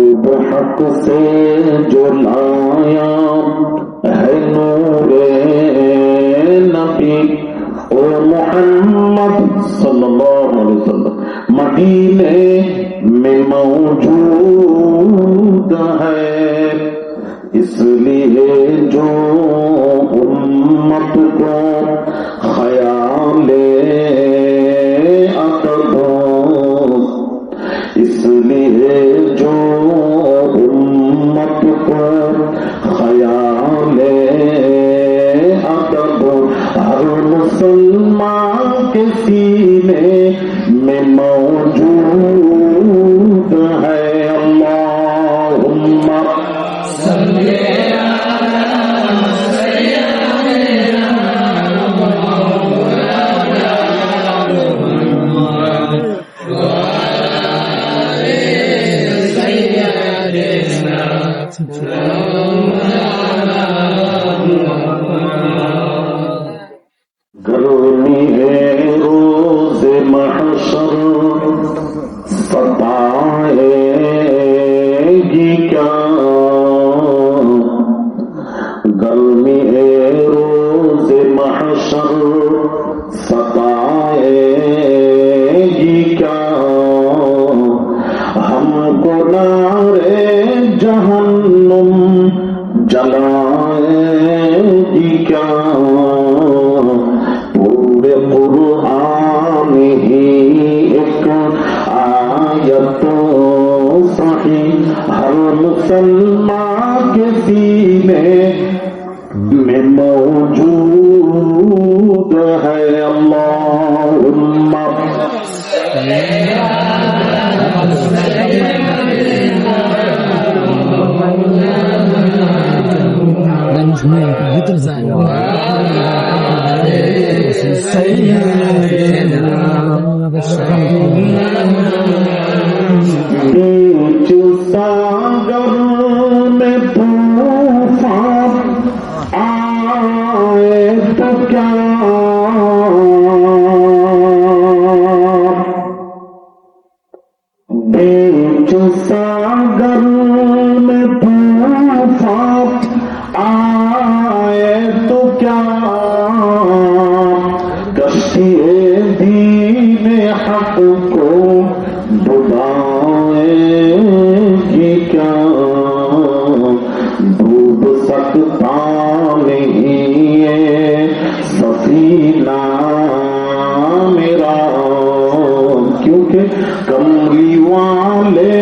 खूब हक से जो लाया है नूरे नबी ओ मोहम्मद सल्लल्लाहु अलैहि वसल्लम मदीने में मौजूद है। इसलिए जो उम्मत को ख्याले अदब, इसलिए जो उम्मत को ख्याले अदब हर मुसलमान के सीने में मौजूद है। अल्लाहुम्मा सल्ली गर्मी है रोज़ महशर सताएगी क्या, गर्मी है रोज़ महशर सताएगी क्या, हमको नारे जहन्नुम जलाएगी क्या। पूरे कुरान ही एक आयत सही हर मुसलमान के सीने में मौजूद है। अल्लाहुम्मा बीच सागर में तूफान आए तो क्या, बीच सागर में तूफान आए तो क्या, कश्तिए दीन हक को डुबाएगी क्या। डूब सकता नहीं ये सफीना मेरा, क्योंकि कमली वाले